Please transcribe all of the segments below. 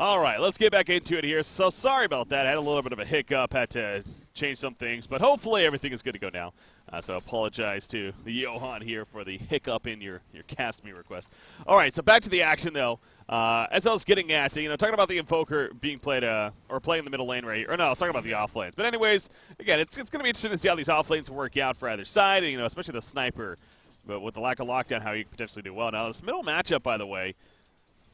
All right, let's get back into it here. So sorry about that. I had a little bit of a hiccup, had to change some things, but hopefully everything is good to go now. So I apologize to TheJohan here for the hiccup in your cast me request. All right, so back to the action though. As I was getting at, talking about the Invoker being played or playing the middle lane right here. Or no, I was talking about the off lanes. But anyways, again, it's going to be interesting to see how these off lanes work out for either side, and, especially the sniper. But with the lack of lockdown, how he could potentially do well. Now, this middle matchup, by the way,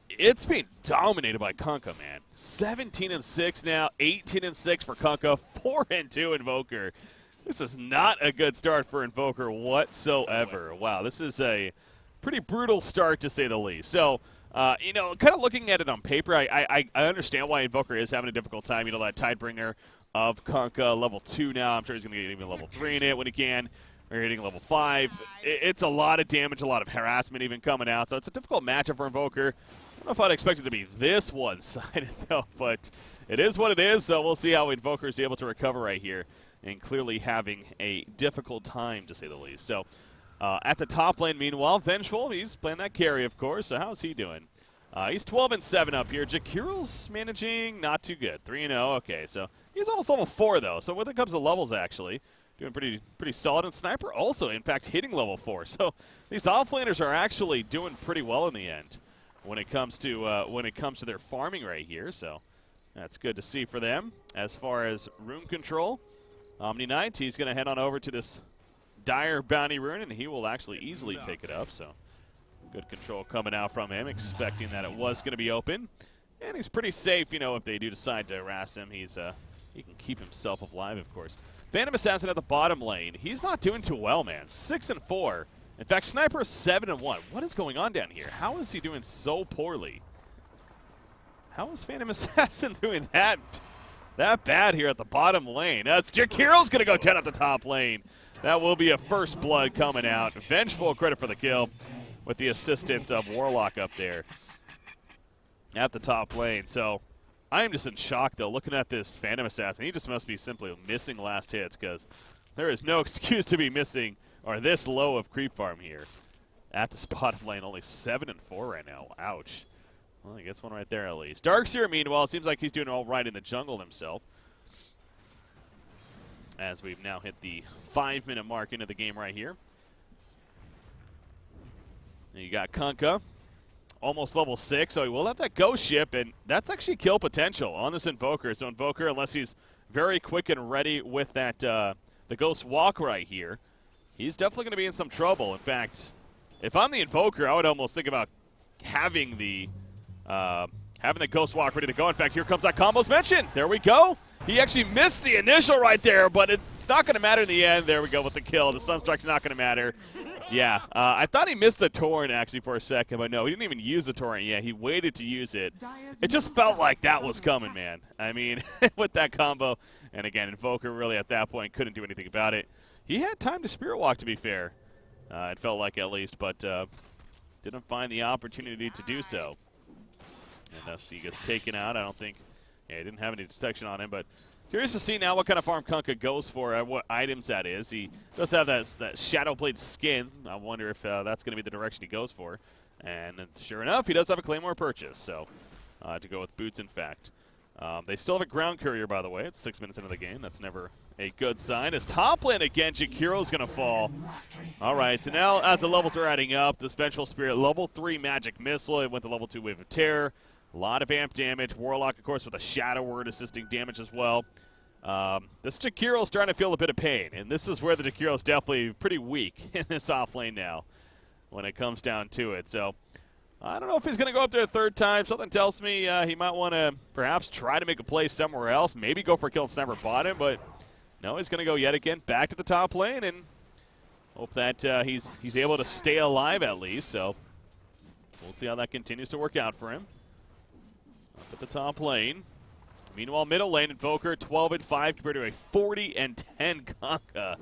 it's being dominated by Kunkka, man. 17-6 now, 18-6 for Kunkka, 4-2 Invoker. This is not a good start for Invoker whatsoever. Wow, this is a pretty brutal start to say the least. So, kind of looking at it on paper, I understand why Invoker is having a difficult time. That Tidebringer of Kunkka, level 2 now. I'm sure he's going to get even level 3 in it when he can. We're hitting level 5. It's a lot of damage, a lot of harassment even coming out. So it's a difficult matchup for Invoker. I don't know if I'd expect it to be this one-sided, though, but it is what it is. So we'll see how Invoker is able to recover right here, and clearly having a difficult time, to say the least. So at the top lane, meanwhile, Vengeful, he's playing that carry, of course. So how's he doing? He's 12-7 up here. Jakiro's managing not too good. 3-0, okay. So he's almost level 4, though. So when it comes to levels, actually, doing pretty solid. And Sniper also, in fact, hitting level 4. So these offlaners are actually doing pretty well in the end when it comes to their farming right here. So that's good to see for them. As far as rune control, Omni Knight, he's going to head on over to this Dire Bounty rune, and he will actually easily pick it up. So good control coming out from him, expecting that it was going to be open. And he's pretty safe, if they do decide to harass him. He can keep himself alive, of course. Phantom Assassin at the bottom lane. He's not doing too well, man. 6-4. In fact, Sniper is 7-1. What is going on down here? How is he doing so poorly? How is Phantom Assassin doing that bad here at the bottom lane? That's Jakiro's going to go 10 at the top lane. That will be a first blood coming out. Vengeful credit for the kill with the assistance of Warlock up there at the top lane. So I am just in shock, though, looking at this Phantom Assassin. He just must be simply missing last hits, because there is no excuse to be missing or this low of creep farm here at this bottom lane. Only 7-4 right now. Ouch. Well, he gets one right there at least. Darkseer, meanwhile, it seems like he's doing all right in the jungle himself, as we've now hit the 5-minute mark into the game right here. And you got Kunkka, almost level 6, so he will have that ghost ship, and that's actually kill potential on this Invoker. So Invoker, unless he's very quick and ready with that the ghost walk right here, he's definitely going to be in some trouble. In fact, if I'm the Invoker, I would almost think about having the ghost walk ready to go. In fact, here comes that combos mentioned. There we go. He actually missed the initial right there, but it's not going to matter in the end. There we go with the kill. The Sunstrike's not going to matter. Yeah, I thought he missed the torrent actually for a second, but no, he didn't even use the torrent yet. He waited to use it. It just felt like that was coming, man. I mean, with that combo. And again, Invoker really at that point couldn't do anything about it. He had time to Spirit Walk, to be fair. It felt like at least, but didn't find the opportunity to do so. And thus he gets taken out. I don't think, he didn't have any detection on him, but curious to see now what kind of farm Kunkka goes for, what items that is. He does have that Shadow Blade skin. I wonder if that's going to be the direction he goes for. And sure enough, he does have a Claymore purchase, so to go with boots, in fact. They still have a ground courier, by the way. It's 6 minutes into the game. That's never a good sign. As top lane again, Jakiro's going to fall. All right, so now as the levels are adding up, this Vengeful Spirit, level 3 Magic Missile. It went to level 2 Wave of Terror. A lot of amp damage. Warlock, of course, with a Shadow Word assisting damage as well. This Jakiro's starting to feel a bit of pain, and this is where the Jakiro's definitely pretty weak in this off lane now when it comes down to it. So I don't know if he's going to go up there a third time. Something tells me he might want to perhaps try to make a play somewhere else, maybe go for a kill and Sniper bottom, but no, he's going to go yet again back to the top lane and hope that he's able to stay alive at least. So we'll see how that continues to work out for him. Up at the top lane. Meanwhile, middle lane, Invoker 12-5 compared to a 40-10 Kunkka.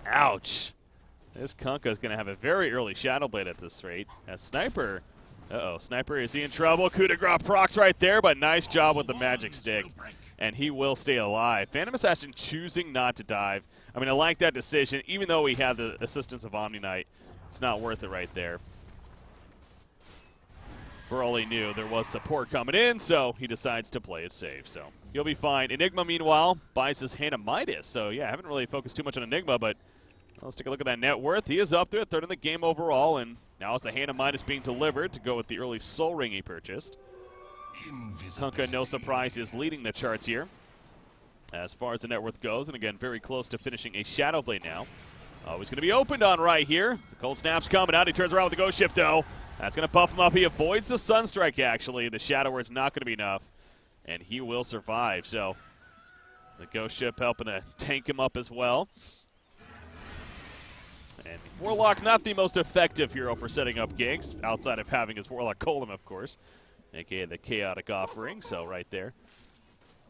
Ouch. This Kunkka is going to have a very early Shadow Blade at this rate. As Sniper, Sniper, is he in trouble? Coup de grace procs right there, but nice job with the magic stick. And he will stay alive. Phantom Assassin choosing not to dive. I mean, I like that decision, even though we have the assistance of Omni Knight. It's not worth it right there. For all he knew, there was support coming in, so he decides to play it safe. So he'll be fine. Enigma, meanwhile, buys his hand of Midas. So, yeah, I haven't really focused too much on Enigma, but let's take a look at that net worth. He is up there, third in the game overall, and now it's the hand of Midas being delivered to go with the early Soul Ring he purchased. Kunkka, no surprise, is leading the charts here as far as the net worth goes, and again, very close to finishing a Shadow Blade now. Oh, he's going to be opened on right here. The cold snap's coming out. He turns around with the Ghost Shift, though. That's going to buff him up. He avoids the Sunstrike, actually. The Shadow is not going to be enough, and he will survive. So the Ghost Ship helping to tank him up as well. And Warlock, not the most effective hero for setting up ganks, outside of having his Warlock Golem, of course, a.k.a. the Chaotic Offering. So right there.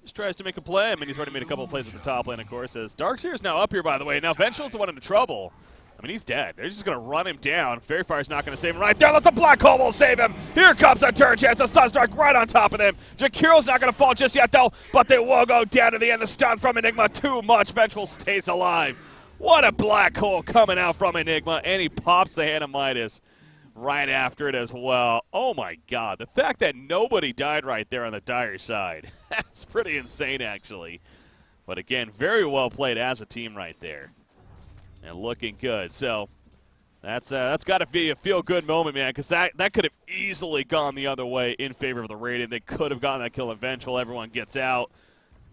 Just tries to make a play. I mean, he's already made a couple of plays at the top lane, of course, as Darkseer's now up here, by the way. Now Ventral's the one into trouble. I mean, he's dead. They're just going to run him down. Fairy Fire's not going to save him right there. That's the Black Hole will save him. Here comes a turn chance. A Sunstrike right on top of them. Jakiro's not going to fall just yet, though, but they will go down to the end. The stun from Enigma, too much. Vengeful stays alive. What a Black Hole coming out from Enigma, and he pops the hand of Midas right after it as well. Oh, my God. The fact that nobody died right there on the Dire side, that's pretty insane, actually. But, again, very well played as a team right there. And looking good. So that's got to be a feel-good moment, man, because that could have easily gone the other way in favor of the Radiant. They could have gotten that kill eventually. Everyone gets out,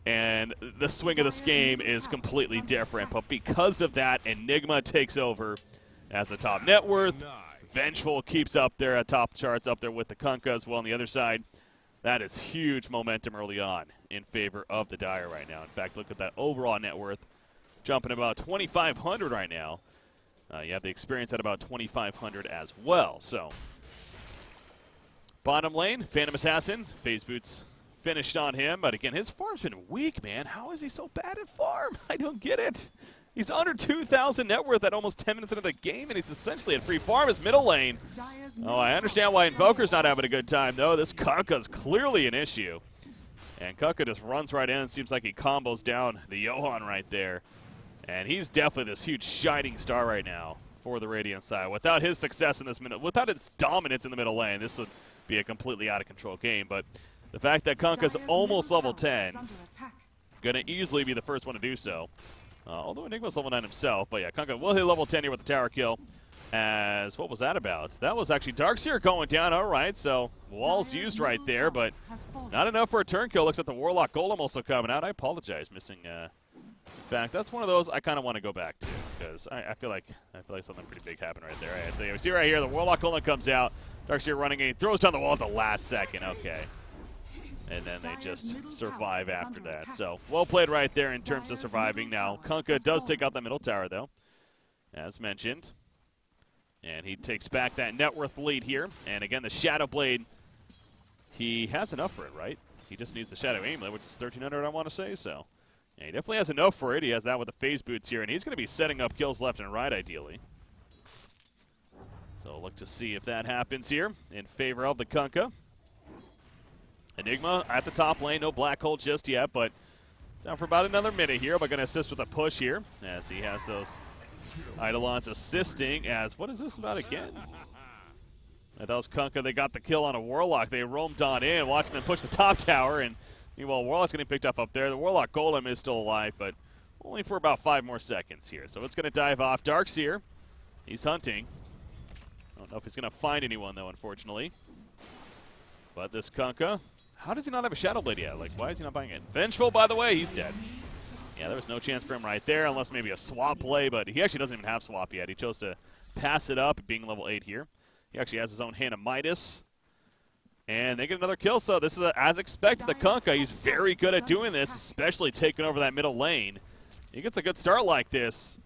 and the swing of this game is completely different. But because of that, Enigma takes over as the top net worth. Vengeful keeps up there at top charts, up there with the Kunkka as well on the other side. That is huge momentum early on in favor of the Dire right now. In fact, look at that overall net worth. Jumping about 2,500 right now. You have the experience at about 2,500 as well. So, bottom lane, Phantom Assassin. Phase Boots finished on him. But again, his farm's been weak, man. How is he so bad at farm? I don't get it. He's under 2,000 net worth at almost 10 minutes into the game, and he's essentially at free farm. His middle lane. Oh, I understand why Invoker's not having a good time, though. This Kunkka's clearly an issue. And Kunkka just runs right in. It seems like he combos down the TheJohan right there. And he's definitely this huge shining star right now for the Radiant side. Without his success in this minute, without his dominance in the middle lane, this would be a completely out of control game. But the fact that Kunkka's almost level 10, going to easily be the first one to do so. Although Enigma's level 9 himself. But yeah, Kunkka will hit level 10 here with the tower kill. As, what was that about? That was actually Darkseer going down. All right, so walls used right there, but not enough for a turn kill. Looks like the Warlock Golem also coming out. I apologize, missing fact, that's one of those I kind of want to go back to because I feel like something pretty big happened right there. All right, so yeah, we see right here the Warlock Golem comes out, Darkseer running in, throws down the wall at the last second. Okay, and then they just survive after that. So well played right there in terms of surviving. Now Kunkka does take out the middle tower though, as mentioned, and he takes back that net worth lead here. And again, the Shadow Blade, he has enough for it, right? He just needs the Shadow Amulet, which is 1,300, I want to say. So. Yeah, he definitely has enough for it. He has that with the Phase Boots here, and he's going to be setting up kills left and right, ideally. So look to see if that happens here in favor of the Kunkka. Enigma at the top lane, no Black Hole just yet, but down for about another minute here. But going to assist with a push here, as he has those Eidolons assisting. As, what is this about again? That was Kunkka. They got the kill on a Warlock. They roamed on in, watching them push the top tower, and meanwhile, Warlock's getting picked up there. The Warlock Golem is still alive, but only for about 5 more seconds here. So it's going to dive off. Darkseer, he's hunting. I don't know if he's going to find anyone, though, unfortunately. But this Kunkka, how does he not have a Shadow Blade yet? Like, why is he not buying it? Vengeful, by the way, he's dead. Yeah, there was no chance for him right there, unless maybe a swap play, but he actually doesn't even have swap yet. He chose to pass it up, being level 8 here. He actually has his own hand of Midas. And they get another kill, so this is, as expected, the Kunkka. He's very good at doing this, especially taking over that middle lane. He gets a good start like this.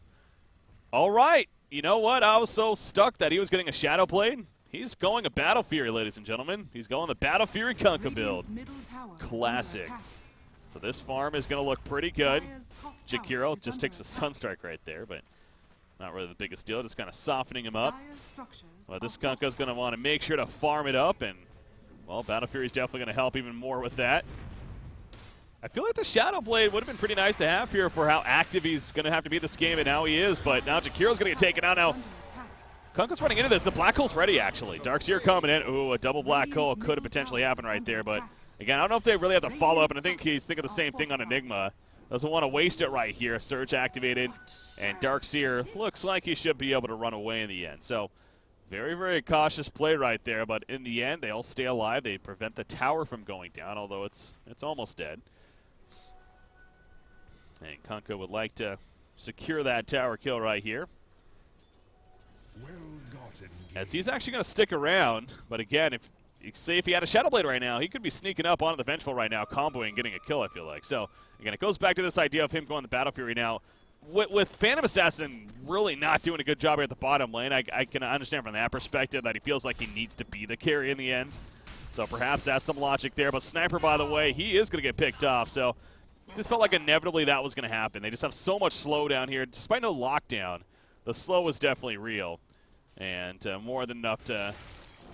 All right, you know what? I was so stuck that he was getting a Shadow Blade. He's going a Battle Fury, ladies and gentlemen. He's going the Battle Fury Kunkka build. Classic. So this farm is going to look pretty good. Jakiro just takes a Sunstrike right there, but not really the biggest deal, just kind of softening him up. But this Kunkka is going to want to make sure to farm it up, and well, Battle Fury is definitely going to help even more with that. I feel like the Shadow Blade would have been pretty nice to have here for how active he's going to have to be this game, and now he is. But now Jakiro's going to get taken out. Now, Kunkka's running into this. The black hole's ready, actually. Darkseer coming in. Ooh, a double black hole could have potentially happened right there. But, again, I don't know if they really have to follow up, and I think he's thinking the same thing on Enigma. Doesn't want to waste it right here. Surge activated, and Darkseer looks like he should be able to run away in the end. So, very, very cautious play right there. But in the end, they all stay alive. They prevent the tower from going down, although it's almost dead. And Kunkka would like to secure that tower kill right here. As he's actually going to stick around, but again, if he had a Shadow Blade right now, he could be sneaking up onto the Vengeful right now, comboing, getting a kill, I feel like. So, again, it goes back to this idea of him going to Battle Fury now. With Phantom Assassin really not doing a good job here at the bottom lane, I can understand from that perspective that he feels like he needs to be the carry in the end. So perhaps that's some logic there. But Sniper, by the way, he is going to get picked off. So this felt like inevitably that was going to happen. They just have so much slowdown here. Despite no lockdown, the slow was definitely real. And more than enough to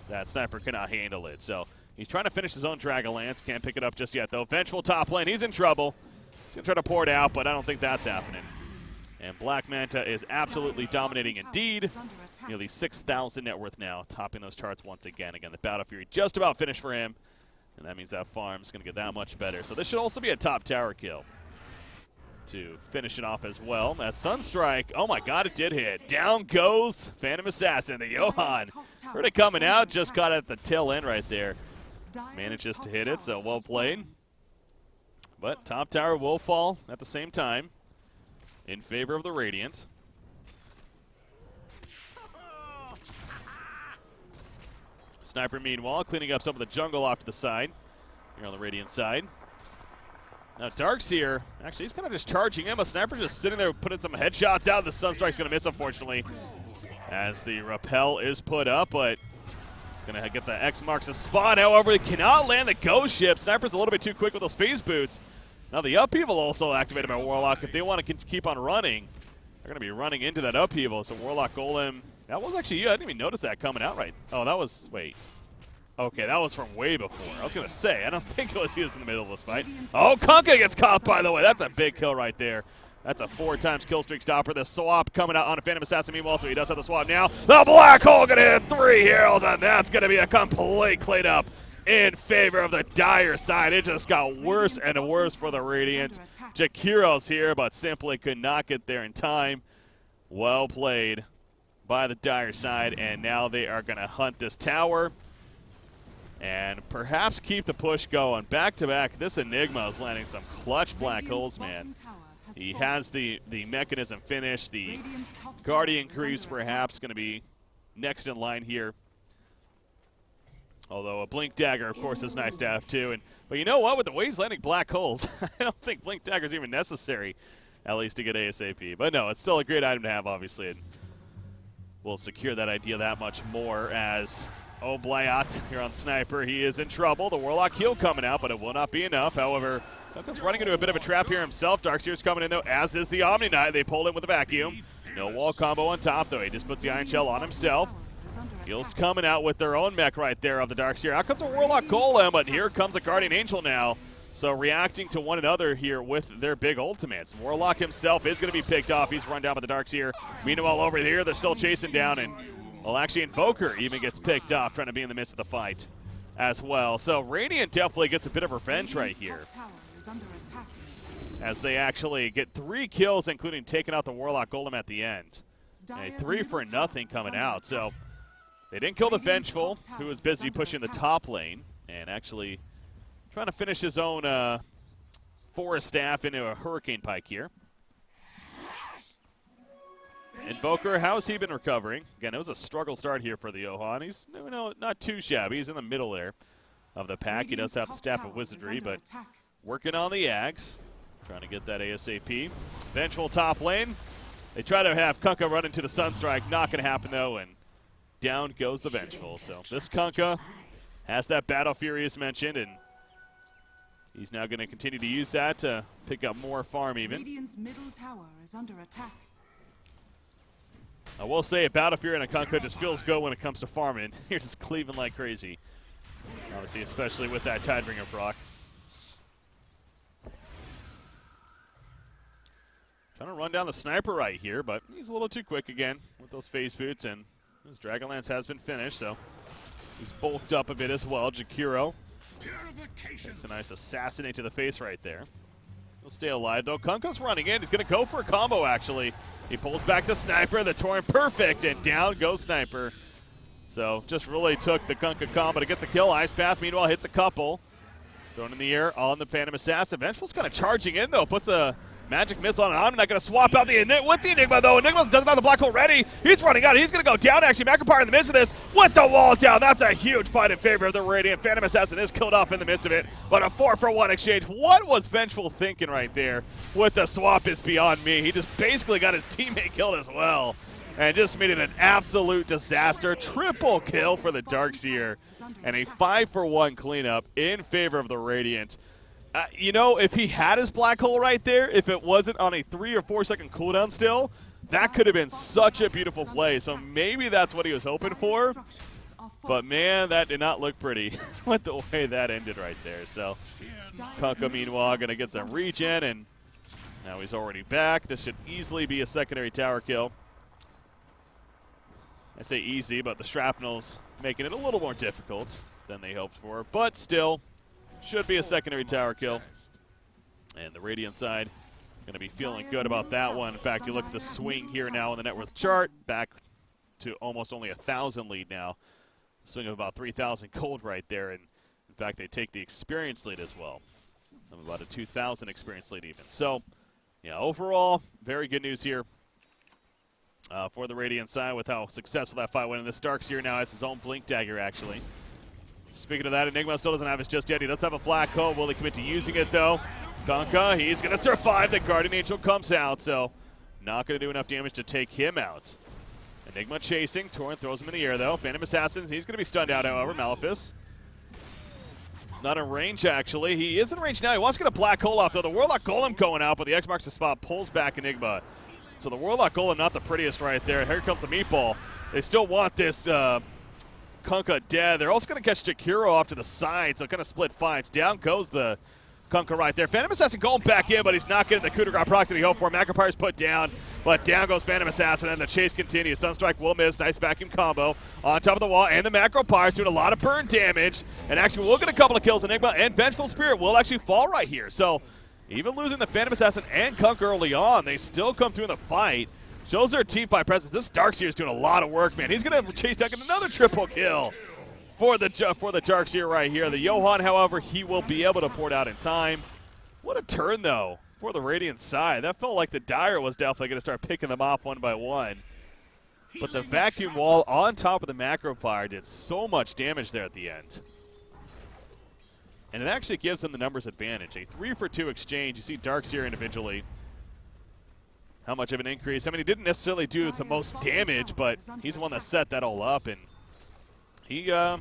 that Sniper cannot handle it. So he's trying to finish his own Dragonlance. Can't pick it up just yet, though. Vengeful top lane. He's in trouble. He's going to try to pour it out, but I don't think that's happening. And Black Manta is absolutely dominating indeed. Nearly 6,000 net worth now, topping those charts once again. Again, the Battle Fury just about finished for him. And that means that farm's going to get that much better. So this should also be a top tower kill to finish it off as well. As Sunstrike, oh my god, it did hit. Down goes Phantom Assassin. TheJohan heard it coming out, just got at the tail end right there. Manages to hit it, so well played. But top tower will fall at the same time in favor of the Radiant. Sniper, meanwhile, cleaning up some of the jungle off to the side here on the Radiant side. Now Darkseer, actually, he's kind of just charging him. A Sniper just sitting there putting some headshots out. The Sunstrike's going to miss, unfortunately, as the rappel is put up, but going to get the X marks the spot. However, he cannot land the ghost ship. Sniper's a little bit too quick with those phase boots. Now the upheaval also activated by Warlock. If they want to keep on running, they're going to be running into that upheaval. So Warlock Golem, that was actually you. I didn't even notice that coming out right. Oh, that was, wait. Okay, that was from way before. I was going to say, I don't think it was used in the middle of this fight. Oh, Kunkka gets caught, by the way. That's a big kill right there. That's a 4x kill streak stopper. The swap coming out on a Phantom Assassin meanwhile, so he does have the swap now. The Black Hole going to hit 3 heroes, and that's going to be a complete cleanup in favor of the Dire side. It just got worse and worse for the Radiant. Jakiro's here, but simply could not get there in time. Well played by the Dire side, and now they are going to hunt this tower and perhaps keep the push going. Back-to-back, this Enigma is landing some clutch black holes, man. He has the mechanism finished. The Guardian Creeps perhaps going to be next in line here. Although a Blink Dagger, of course, is nice to have too. But you know what? With the way he's landing black holes, I don't think Blink Dagger is even necessary, at least to get ASAP. But no, it's still a great item to have, obviously. And we'll secure that idea that much more as Oblayat here on Sniper. He is in trouble. The Warlock heal coming out, but it will not be enough. However, Kunkka's running into a bit of a trap here himself. Darkseer's coming in, though, as is the Omni Knight. They pull in with a vacuum. No wall combo on top, though. He just puts the Iron Shell on himself. Heals coming out with their own mech right there of the Darkseer. Out comes a Warlock Golem, but here comes a Guardian Angel now. So reacting to one another here with their big ultimates. Warlock himself is going to be picked off. He's run down by the Darkseer. Meanwhile, over here, they're still chasing down, and well, actually, Invoker even gets picked off, trying to be in the midst of the fight as well. So Radiant definitely gets a bit of revenge right here, as they actually get 3 kills, including taking out the Warlock Golem at the end. A 3 for nothing coming out. So they didn't kill the Vengeful, who was busy pushing the top lane, and actually trying to finish his own Forest Staff into a Hurricane Pike here. Invoker, how has he been recovering? Again, it was a struggle start here for TheJohan. He's not too shabby. He's in the middle there of the pack. He does have the Staff of Wizardry, but working on the Ags, trying to get that ASAP. Vengeful top lane. They try to have Kunkka run into the Sunstrike. Not going to happen, though, and down goes the Vengeful. So this Kunkka has that Battle Fury as mentioned, and he's now going to continue to use that to pick up more farm even. Radiant's middle tower is under attack. I will say a Battle Fury and a Kunkka just feels good when it comes to farming. You're just cleaving like crazy. Obviously, especially with that Tidebringer proc. Trying to run down the Sniper right here, but he's a little too quick again with those phase boots, and His Dragonlance has been finished, so he's bulked up a bit as well. Jakiro takes a nice assassinate to the face right there. He'll stay alive, though. Kunkka's running in. He's going to go for a combo, actually. He pulls back the Sniper, the Torrent perfect, and down goes Sniper. So just really took the Kunkka combo to get the kill. Ice Path, meanwhile, hits a couple. Thrown in the air on the Phantom Assassin. Vengeful's kind of charging in, though. Puts a magic missile on Omni. Not going to swap out the Enigma, though. Enigma doesn't have the black hole ready. He's running out. He's going to go down, actually. Macropyre in the midst of this with the wall down. That's a huge fight in favor of the Radiant. Phantom Assassin is killed off in the midst of it, but a 4-for-1 exchange. What was Vengeful thinking right there with the swap is beyond me. He just basically got his teammate killed as well and just made it an absolute disaster. Triple kill for the Darkseer and a 5-for-1 cleanup in favor of the Radiant. You know, if he had his black hole right there, if it wasn't on a 3 or 4 second cooldown still, that could have been such a beautiful play. So maybe that's what he was hoping for. But man, that did not look pretty with the way that ended right there. So Kunkka, meanwhile, going to get some regen, and now he's already back. This should easily be a secondary tower kill. I say easy, but the shrapnel's making it a little more difficult than they hoped for. But still, should be a secondary tower kill. And the Radiant side going to be feeling good about that one. In fact, you look at the swing here now on the net worth chart, back to almost only 1,000 lead now. Swing of about 3,000 gold right there. And in fact, they take the experience lead as well. About a 2,000 experience lead even. So, yeah, overall, very good news here. For the Radiant side with how successful that fight went. And this Darkseer now has his own Blink Dagger, actually. Speaking of that, Enigma still doesn't have his just yet. He does have a Black Hole. Will he commit to using it, though? Kunkka, he's going to survive. The Guardian Angel comes out, so not going to do enough damage to take him out. Enigma chasing. Torrent throws him in the air, though. Phantom Assassins, he's going to be stunned out, however. Malefice. Not in range, actually. He is in range now. He wants to get a Black Hole off, though. The Warlock Golem going out, but the X marks the spot, pulls back Enigma. So the Warlock Golem not the prettiest right there. Here comes the Meatball. They still want this Kunkka dead. They're also going to catch Jakiro off to the side, so kind of split fights. Down goes the Kunkka right there. Phantom Assassin going back in, but he's not getting the coup de grace proc that he hoped for. Macropyre's put down, but down goes Phantom Assassin, and the chase continues. Sunstrike will miss. Nice vacuum combo on top of the wall, and the Macropyre's doing a lot of burn damage. And actually, we'll get a couple of kills. Enigma and Vengeful Spirit will actually fall right here. So even losing the Phantom Assassin and Kunkka early on, they still come through in the fight. Shows their team fight presence. This Darkseer is doing a lot of work, man. He's going to chase down another triple kill for the Darkseer right here. The TheJohan, however, he will be able to pour it out in time. What a turn, though, for the Radiant side. That felt like the Dire was definitely going to start picking them off one by one. But the vacuum wall on top of the Macropyre did so much damage there at the end. And it actually gives them the numbers advantage. A 3-for-2 exchange. You see Darkseer individually. How much of an increase? I mean, he didn't necessarily do the most damage, but he's the one that set that all up. And he, yeah,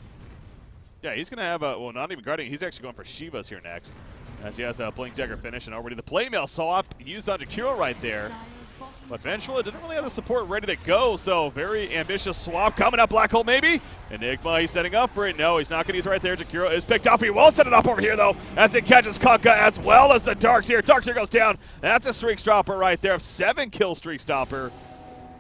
he's going to have a, well, not even Guardian. He's actually going for Shiva's here next, as he has a Blink Dagger finish. And already the Playmail swap used on Jakiro right there. But Vengeful didn't really have the support ready to go, so very ambitious swap. Coming up, Black Hole maybe. Enigma, he's setting up for it. No, he's not going to use it right there. Jakiro is picked up. He will set it up over here, though, as it catches Kunkka as well as the Darkseer. Darkseer goes down. That's a streak stopper right there. 7-kill streak stopper.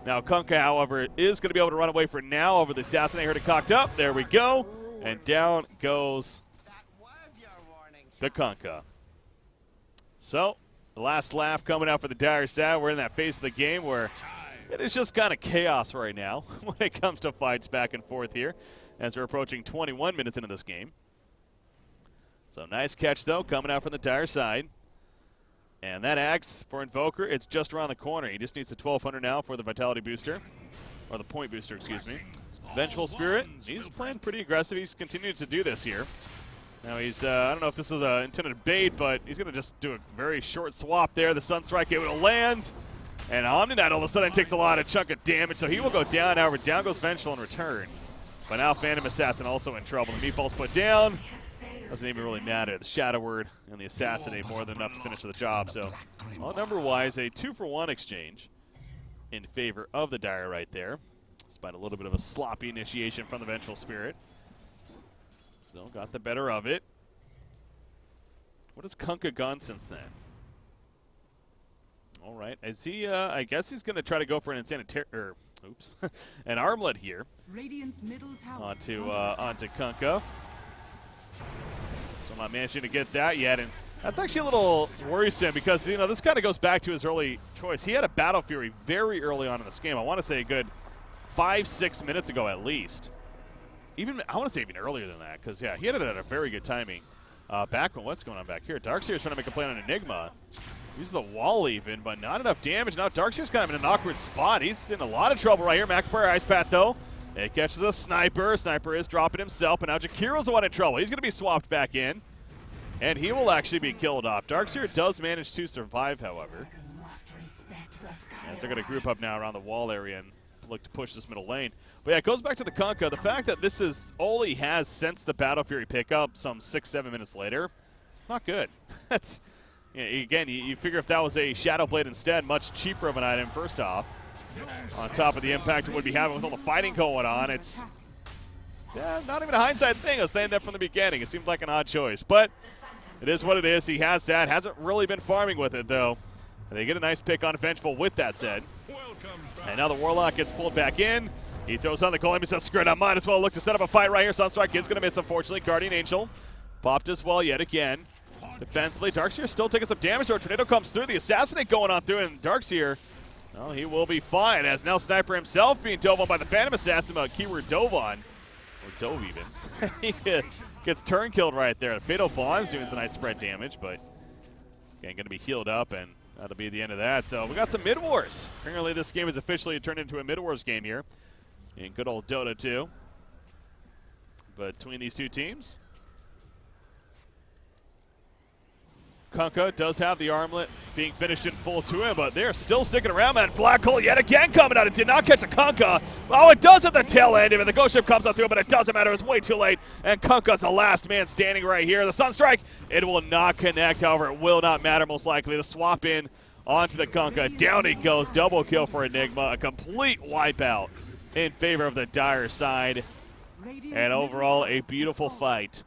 Now Kunkka, however, is going to be able to run away for now over the Assassinate. Heard it cocked up. There we go. And down goes the Kunkka. So the last laugh coming out for the Dire side. We're in that phase of the game where it is just kind of chaos right now when it comes to fights back and forth here as we're approaching 21 minutes into this game. So nice catch, though, coming out from the Dire side. And that axe for Invoker, it's just around the corner. He just needs the 1,200 now for the Vitality booster, or the point booster, excuse me. Vengeful Spirit, he's playing pretty aggressive. He's continued to do this here. Now he's, I don't know if this is an intended bait, but he's going to just do a very short swap there. The Sunstrike able to land. And Omni-Knight all of a sudden takes a lot of chunk of damage, so he will go down. However, down goes Vengeful in return. But now Phantom Assassin also in trouble. The Meatball's put down. Doesn't even really matter. The Shadow Word and the Assassinate more than enough to finish the job. So, well, number-wise, a 2-for-1 exchange in favor of the Dire right there, despite a little bit of a sloppy initiation from the Vengeful Spirit. So, got the better of it. What has Kunkka gone since then? All right. Is he, I guess he's going to try to go for an oops, an armlet here Radiant's middle tower onto Kunkka. So not managing to get that yet, and that's actually a little worrisome because, you know, this kind of goes back to his early choice. He had a Battle Fury very early on in this game. I want to say a good 5-6 minutes ago at least. I want to say even earlier than that because, yeah, he had it at a very good timing. What's going on back here? Darkseer's trying to make a play on Enigma. Uses the wall even, but not enough damage. Now Darkseer's kind of in an awkward spot. He's in a lot of trouble right here. McIntyre Ice Path, though. It catches a Sniper. Sniper is dropping himself, and now Jakiro's the one in trouble. He's going to be swapped back in. And he will actually be killed off. Darkseer does manage to survive, however. As they're going to group up now around the wall area and look to push this middle lane. But yeah, it goes back to the Kunkka. The fact that this is all he has since the Battle Fury pickup some 6-7 minutes later, not good. That's, you know, again, you figure if that was a Shadow Blade instead, much cheaper of an item first off. On top of the impact it would be having with all the fighting going on, it's not even a hindsight thing. I was saying that from the beginning. It seems like an odd choice, but it is what it is. He has that. Hasn't really been farming with it, though. And they get a nice pick on Vengeful with that said. And now the Warlock gets pulled back in. He throws on the golem. He says, screw it, I might as well look to set up a fight right here. Sunstrike is going to miss, unfortunately. Guardian Angel popped as well yet again. Defensively, Darkseer still taking some damage. Or Tornado comes through. The Assassinate going on through, and Darkseer, well, he will be fine. As now Sniper himself being dove on by the Phantom Assassin, keyword dove on. Or dove even. He gets turn killed right there. Fatal Bond's doing some nice spread damage, but again, going to be healed up, and that'll be the end of that. So we got some Mid Wars. Apparently this game has officially turned into a Mid Wars game here in good old Dota 2 between these two teams. Kunkka does have the armlet being finished in full to him, but they're still sticking around, man. Black hole yet again coming out. It did not catch a Kunkka. Oh, it does at the tail end. Even the Ghost Ship comes out through, but it doesn't matter. It's way too late. And Kunkka's the last man standing right here. The Sunstrike, it will not connect. However, it will not matter most likely. The swap in onto the Kunkka. Down he goes. Double kill for Enigma. A complete wipeout in favor of the Dire side. And overall, a beautiful fight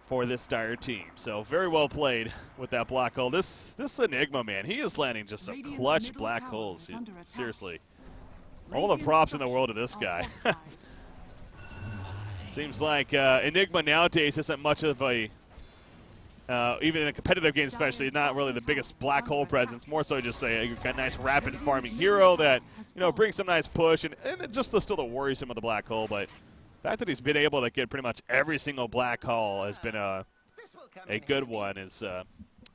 for this Dire team. So very well played with that black hole. This Enigma, man, he is landing just some clutch black holes. Seriously. All the props in the world to this guy. Seems like Enigma nowadays isn't much of a, even in a competitive game especially, not really the biggest black hole presence. More so just a nice rapid farming hero that, you know, brings some nice push, and just still the worrisome of the black hole. But the fact that he's been able to get pretty much every single black hole has been a good one. Is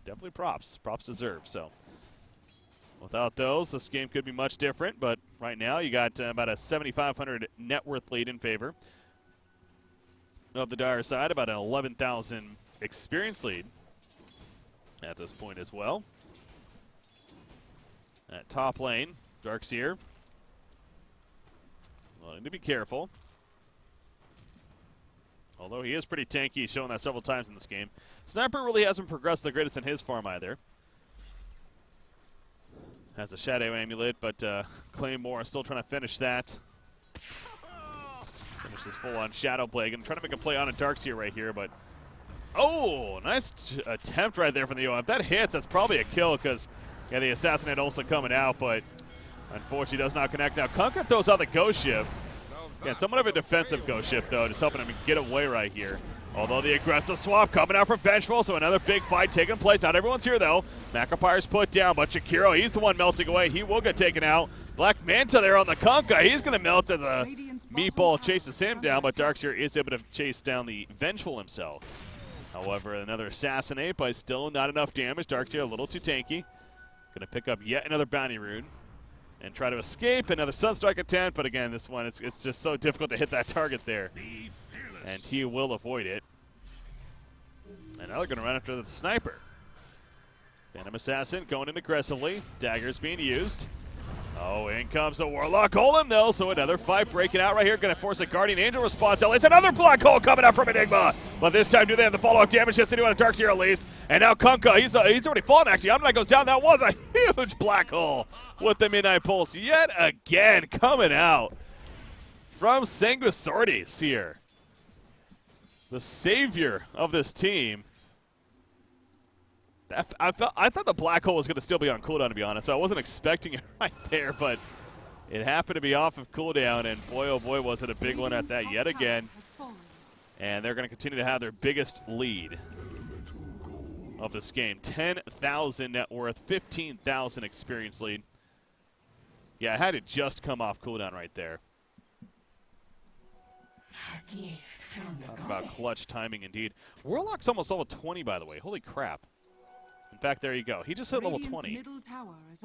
definitely props deserved. So without those, this game could be much different. But right now, you got about a 7,500 net worth lead in favor of the Dire side, about an 11,000 experience lead at this point as well. At top lane, Darkseer, well, need to be careful. Although he is pretty tanky, he's shown that several times in this game. Sniper really hasn't progressed the greatest in his farm either. Has a Shadow Amulet, but Claymore still trying to finish that. Finish this full-on Shadow Blade. I'm trying to make a play on a Darkseer right here, but oh, nice attempt right there from the OM. If that hits, that's probably a kill because, yeah, the Assassinate also coming out, but unfortunately does not connect. Now, Kunkka throws out the Ghost Ship. Yeah, somewhat of a defensive Ghost Ship, though, just helping him get away right here. Although the aggressive swap coming out from Vengeful, so another big fight taking place. Not everyone's here, though. McIntyre's put down, but Jakiro, he's the one melting away. He will get taken out. Black Manta there on the Kunkka. He's going to melt as a Meatball chases him down, but Darkseer is able to chase down the Vengeful himself. However, another Assassinate, but still not enough damage. Darkseer a little too tanky. Going to pick up yet another Bounty Rune and try to escape. Another Sunstrike attempt, but again, this one, it's just so difficult to hit that target there. And he will avoid it. And now they're going to run after the Sniper. Phantom Assassin going in aggressively. Daggers being used. Oh, in comes the Warlock. Hold him, though, so another fight breaking out right here. Going to force a Guardian Angel response. It's another black hole coming out from Enigma. But this time, do they have the follow-up damage? Yes, they do on a Darkseer at least. And now Kunkka, he's already fallen, actually. How that goes down? That was a huge black hole with the Midnight Pulse yet again coming out from Sanguisordis here. The savior of this team. I thought the black hole was going to still be on cooldown, to be honest, so I wasn't expecting it right there, but It happened to be off of cooldown, and boy, oh boy, was it a big one at that yet again. And they're going to continue to have their biggest lead of this game. 10,000 net worth, 15,000 experience lead. Yeah, it had to just come off cooldown right there. Talk about clutch timing indeed. Warlock's almost level 20, by the way. Holy crap. In fact, there you go. He just hit level 20.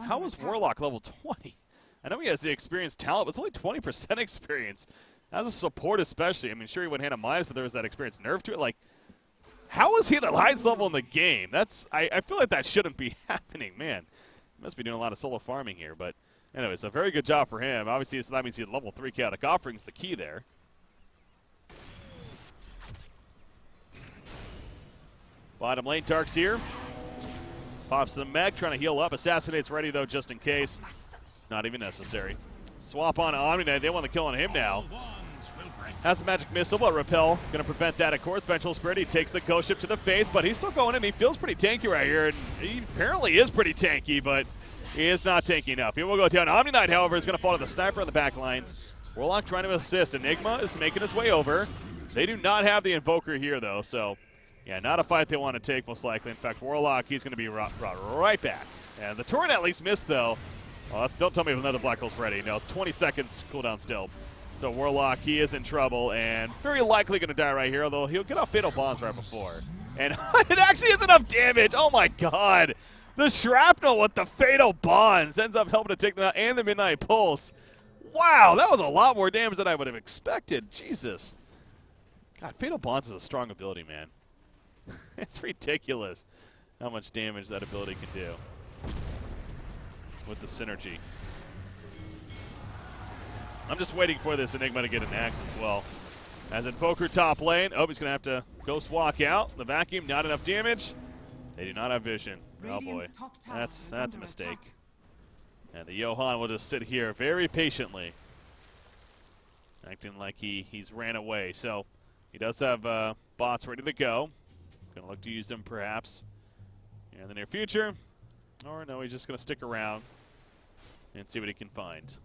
How is Warlock level 20? I know he has the experienced talent, but it's only 20% experience. As a support especially. I mean, sure he went hand on minus, but there was that experience nerf to it. Like, how is he the highest level in the game? I feel like that shouldn't be happening, man. He must be doing a lot of solo farming here, but anyways, a very good job for him. Obviously, that means he's level 3 chaotic offerings, the key there. Bottom lane, Dark's here. Pops the mech, trying to heal up. Assassinate's ready, though, just in case. Not even necessary. Swap on Omni-Knight. They want the kill on him now. Has a magic missile, but Repel going to prevent that, of course. Vengeful Spirit, he takes the ghost ship to the face, but he's still going in. He feels pretty tanky right here, and he apparently is pretty tanky, but he is not tanky enough. He will go down. Omni-Knight, however, is going to fall to the sniper on the back lines. Warlock trying to assist. Enigma is making his way over. They do not have the Invoker here, though, so yeah, not a fight they want to take, most likely. In fact, Warlock, he's going to be brought right back. And the turret at least missed, though. Well, don't tell me if another Black Hole's ready. No, it's 20 seconds cooldown still. So Warlock, he is in trouble, and very likely going to die right here, although he'll get off Fatal Bonds right before. And it actually is enough damage. Oh, my God. The Shrapnel with the Fatal Bonds ends up helping to take them out, and the Midnight Pulse. Wow, that was a lot more damage than I would have expected. Jesus. God, Fatal Bonds is a strong ability, man. It's ridiculous how much damage that ability can do with the synergy. I'm just waiting for this Enigma to get an axe as well. As Invoker top lane. Oh, he's going to have to Ghost Walk out. The vacuum, not enough damage. They do not have vision. Oh, boy. That's a mistake. And the Johan will just sit here very patiently, acting like he's ran away. So he does have bots ready to go. Going to look to use them perhaps in the near future. Or no, he's just going to stick around and see what he can find.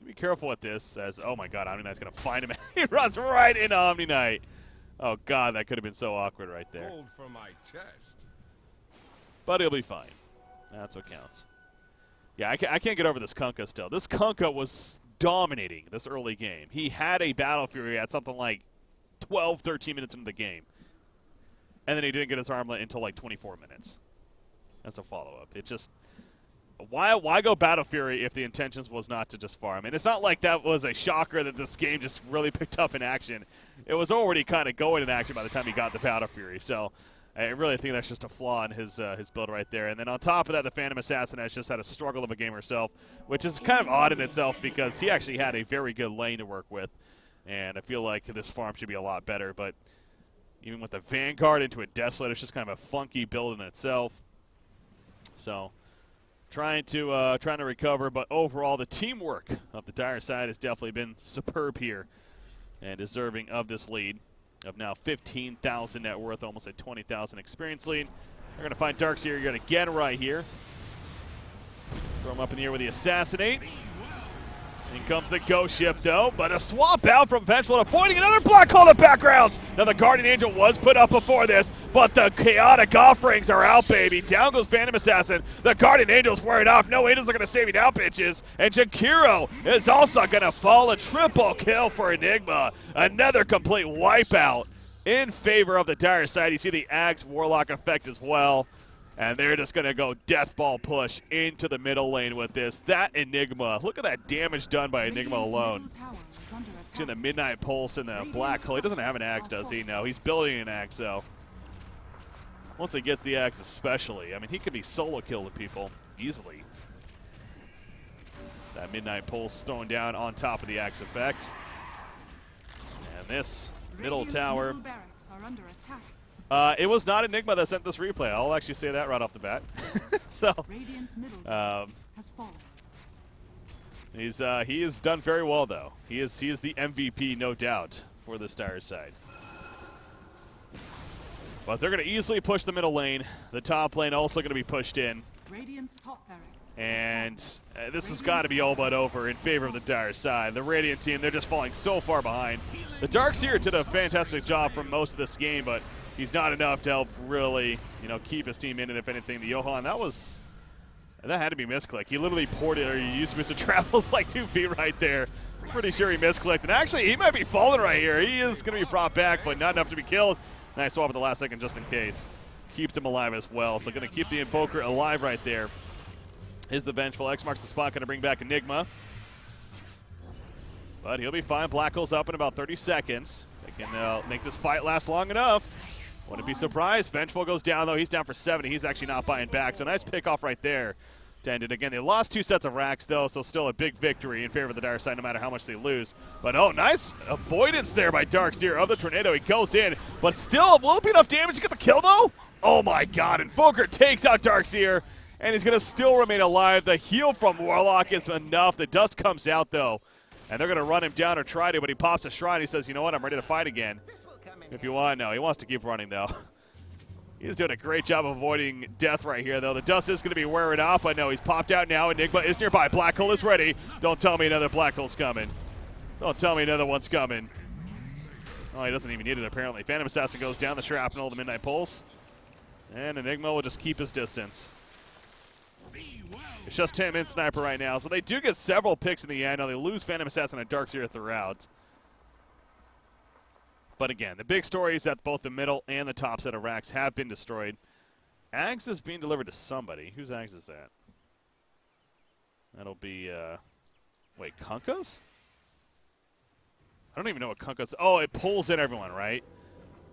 Be careful with this, as, oh my God, Omni-Knight's going to find him. He runs right into Omni-Knight. Oh God, that could have been so awkward right there. Hold for my chest. But he'll be fine. That's what counts. Yeah, I can't get over this Kunkka still. This Kunkka was dominating this early game. He had a Battle Fury at something like 12, 13 minutes into the game. And then he didn't get his armlet until like 24 minutes. That's a follow-up. It just... Why go Battle Fury if the intentions was not to just farm? And it's not like that was a shocker that this game just really picked up in action. It was already kind of going in action by the time he got the Battle Fury. So I really think that's just a flaw in his build right there. And then on top of that, the Phantom Assassin has just had a struggle of a game herself, which is kind of odd in itself because he actually had a very good lane to work with. And I feel like this farm should be a lot better. But even with the Vanguard into a Desolate, it's just kind of a funky build in itself. So... Trying to recover, but overall the teamwork of the Dire side has definitely been superb here and deserving of this lead of now 15,000 net worth, almost a 20,000 experience lead. They're going to find Darkseer yet again right here. Throw him up in the air with the Assassinate. In comes the Ghost Ship, though, but a swap out from Vengeful, avoiding another Black Hole in the background. Now, the Guardian Angel was put up before this, but the Chaotic Offerings are out, baby. Down goes Phantom Assassin. The Guardian Angel's wearing off. No Angels are going to save you now, bitches. And Jakiro is also going to fall. A triple kill for Enigma. Another complete wipeout in favor of the Dire side. You see the Axe Warlock effect as well. And they're just going to go Death Ball push into the middle lane with this. That Enigma, look at that damage done by Enigma alone. To the Midnight Pulse and the Black Hole. He doesn't have an axe, does he? No, he's building an axe, though. Once he gets the axe especially, I mean, he could be solo killing people easily. That Midnight Pulse thrown down on top of the axe effect. And this middle tower... it was not Enigma that sent this replay. I'll actually say that right off the bat. So, he has done very well, though. He is the MVP, no doubt, for this Dire side. But they're going to easily push the middle lane. The top lane also going to be pushed in. Radiant's top barracks. And this has got to be all but over in favor of the Dire side. The Radiant team, they're just falling so far behind. The Darkseer did a fantastic job for most of this game, but he's not enough to help really, keep his team in it. If anything, the Johan, that had to be misclick. He literally poured it, or he used Mr. Travels like 2 feet right there. Pretty sure he misclicked. And actually, he might be falling right here. He is going to be brought back, but not enough to be killed. Nice swap at the last second just in case. Keeps him alive as well. So going to keep the Invoker alive right there. Is the Vengeful. X marks the spot. Going to bring back Enigma. But he'll be fine. Black Hole's up in about 30 seconds. They can make this fight last long enough. Wouldn't be surprised. Vengeful goes down, though. He's down for 70. He's actually not buying back. So nice pick off right there to end it. Again, they lost 2 sets of racks, though, so still a big victory in favor of the Dire side, no matter how much they lose. But, oh, nice avoidance there by Darkseer of the Tornado. He goes in, but still, will it be enough damage to get the kill, though? Oh, my God. Invoker takes out Darkseer, and he's going to still remain alive. The heal from Warlock is enough. The dust comes out, though, and they're going to run him down or try to, but he pops a shrine. He says, you know what, I'm ready to fight again. If you want, no, he wants to keep running, though. He's doing a great job of avoiding death right here, though. The dust is going to be wearing off. I know he's popped out now. Enigma is nearby. Black Hole is ready. Don't tell me another Black Hole's coming. Don't tell me another one's coming. Oh, he doesn't even need it, apparently. Phantom Assassin goes down the Shrapnel, the Midnight Pulse. And Enigma will just keep his distance. It's just him and Sniper right now. So they do get several picks in the end. Now they lose Phantom Assassin and Darkseer throughout. But again, the big story is that both the middle and the top set of racks have been destroyed. Ags is being delivered to somebody. Whose Ags is that? That'll be, wait, Kunkka's? I don't even know what Kunkka's. Oh, it pulls in everyone, right?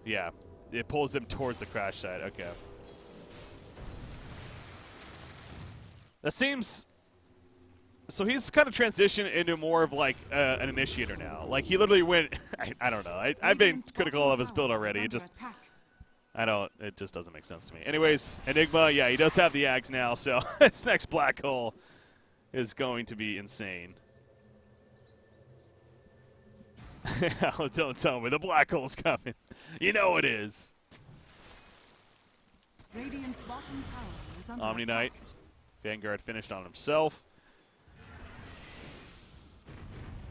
Yeah, it pulls them towards the crash site. Okay. That seems... So he's kind of transitioned into more of like an initiator now. Like he literally went, I don't know. I've been critical of his build already. It just doesn't make sense to me. Anyways, Enigma, yeah, he does have the Ags now, so his next Black Hole is going to be insane. Don't tell me the Black Hole's coming. You know it is. Radiant's bottom tower is under Omni attack. Knight, Vanguard finished on himself.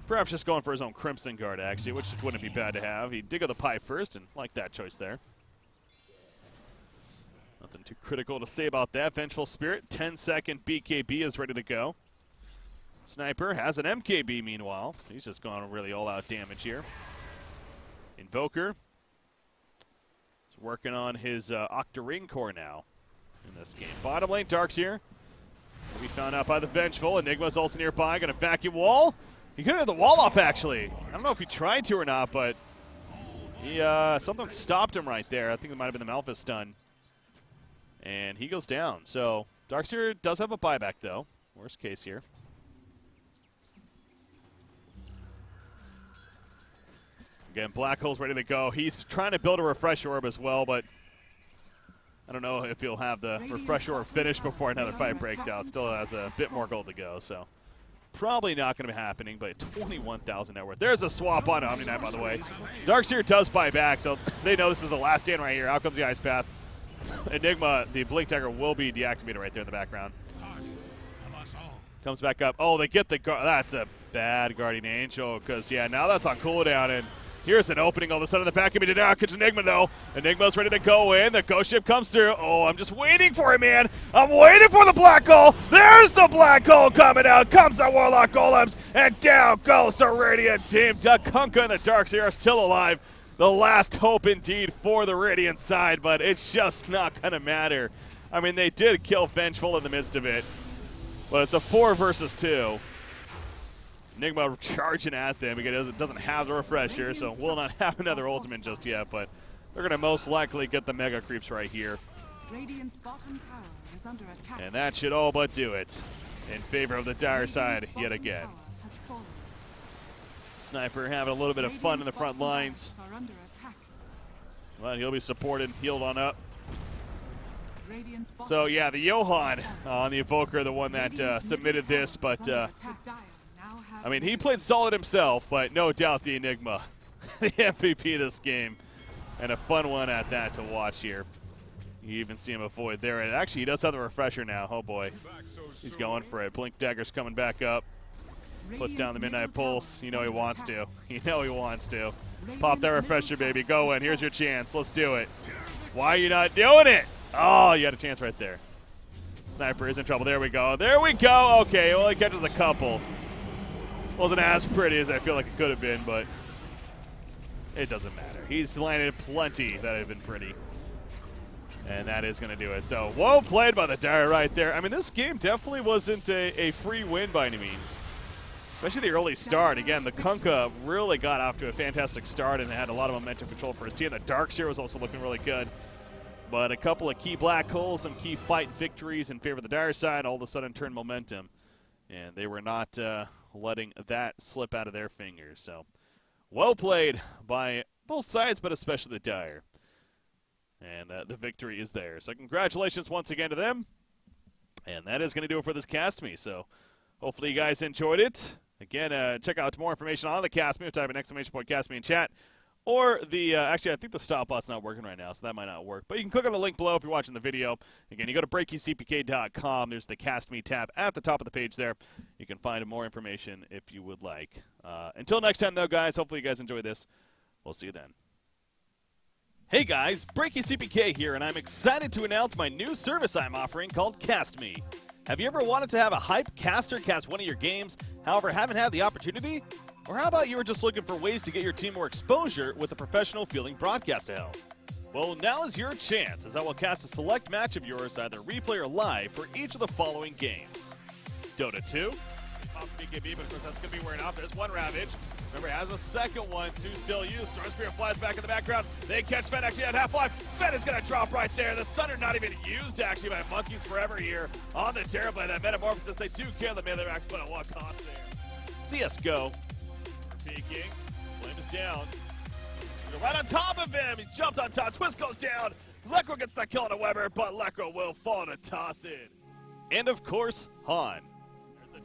Perhaps just going for his own Crimson Guard, actually, which wouldn't be bad to have. He'd dig out the pipe first, and like that choice there. Nothing too critical to say about that. Vengeful Spirit, 10-second BKB is ready to go. Sniper has an MKB, meanwhile. He's just going really all-out damage here. Invoker is working on his Octarine Core now in this game. Bottom lane, Darkseer. We found out by the Vengeful. Enigma's also nearby, going to vacuum wall. He could have the wall off, actually. I don't know if he tried to or not, but he something stopped him right there. I think it might have been the Malphus stun. And he goes down. So Darkseer does have a buyback, though. Worst case here. Again, Black Hole's ready to go. He's trying to build a Refresh Orb as well, but I don't know if he'll have the Refresh Orb finished before another fight breaks out. Still has a bit more gold to go, so probably not going to be happening, but 21,000 net worth. There's a swap on Omni Knight, by the way. Darkseer does buy back, so they know this is the last stand right here. Out comes the Ice Path. Enigma, the Blink Dagger will be deactivated right there in the background. Comes back up. Oh, they get the guard. That's a bad Guardian Angel, because, yeah, now that's on cooldown, and here's an opening all of a sudden in the back of me. Now catch Enigma, though. Enigma's ready to go in. The Ghost Ship comes through. Oh, I'm just waiting for it, man. I'm waiting for the Black Hole. There's the Black Hole coming out. Comes the Warlock Golems, and down goes the Radiant team. Kunkka and the Darkseer are still alive. The last hope, indeed, for the Radiant side, but it's just not going to matter. I mean, they did kill Vengeful in the midst of it, but it's a 4 versus 2. Enigma charging at them because it doesn't have the Refresher, so will not have another ultimate just yet, but they're going to most likely get the Mega Creeps right here. Radiant's bottom tower is under attack. And that should all but do it in favor of the Dire side yet again. Sniper having a little bit of fun in the front lines. But he'll be supported, healed on up. So yeah, the Johan on the Invoker, the one that submitted this, but I mean, he played solid himself, but no doubt the Enigma, the MVP of this game, and a fun one at that to watch here. You even see him avoid there. And actually, he does have the refresher now. Oh, boy. He's going for it. Blink Dagger's coming back up. Puts down the Midnight Pulse. You know he wants to. You know he wants to. Pop that refresher, baby. Go in. Here's your chance. Let's do it. Why are you not doing it? Oh, you had a chance right there. Sniper is in trouble. There we go. There we go. Okay, well, he catches a couple. Wasn't as pretty as I feel like it could have been, but it doesn't matter. He's landed plenty that have been pretty. And that is going to do it. So, well played by the Dire right there. I mean, this game definitely wasn't a free win by any means. Especially the early start. Again, the Kunkka really got off to a fantastic start and had a lot of momentum control for his team. The Darks here was also looking really good. But a couple of key black holes, some key fight victories in favor of the Dire side, all of a sudden turned momentum. And they were not letting that slip out of their fingers. So, well played by both sides, but especially the Dire. And the victory is there. So congratulations once again to them. And that is going to do it for this Cast Me. So hopefully you guys enjoyed it. Again, check out more information on the Cast Me. Type an ! Cast Me in chat. Or the, actually, I think the stop button's not working right now, so that might not work. But you can click on the link below if you're watching the video. Again, you go to breakycpk.com. There's the Cast Me tab at the top of the page there. You can find more information if you would like. Until next time, though, guys, hopefully you guys enjoy this. We'll see you then. Hey guys, BreakyCPK here, and I'm excited to announce my new service I'm offering called Cast Me. Have you ever wanted to have a hype caster cast one of your games, however haven't had the opportunity? Or how about you were just looking for ways to get your team more exposure with a professional feeling broadcast to help? Well, now is your chance, as I will cast a select match of yours, either replay or live, for each of the following games. Dota 2, possibly BKB, but of course that's going to be wearing off. There's one Ravage. Remember, has a second one. Two still used. Storm Spirit flies back in the background. They catch Sven actually at half-life. Sven is going to drop right there. The Sunder not even used actually by Monkeys Forever here on the Terrorblade. That Metamorphosis, they do kill the melee max, but at what cost there? CSGO. Peeking. Flame is down. Right on top of him. He jumped on top. Twist goes down. Lekro gets that kill on a Weber, but Lekro will fall to toss in. And of course, Han.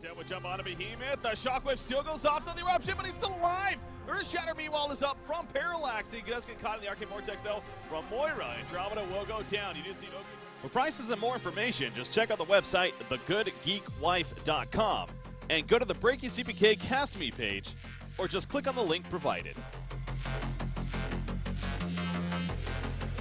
Dead would jump on a Behemoth. The Shockwave still goes off to the Eruption, but he's still alive. Earth Shatter, meanwhile, is up from Parallax. He does get caught in the Arcane Vortex, though, from Moira. Andromeda will go down. You do see no... For prices and more information, just check out the website, thegoodgeekwife.com, and go to the BreakyCPK Cast Me page, or just click on the link provided.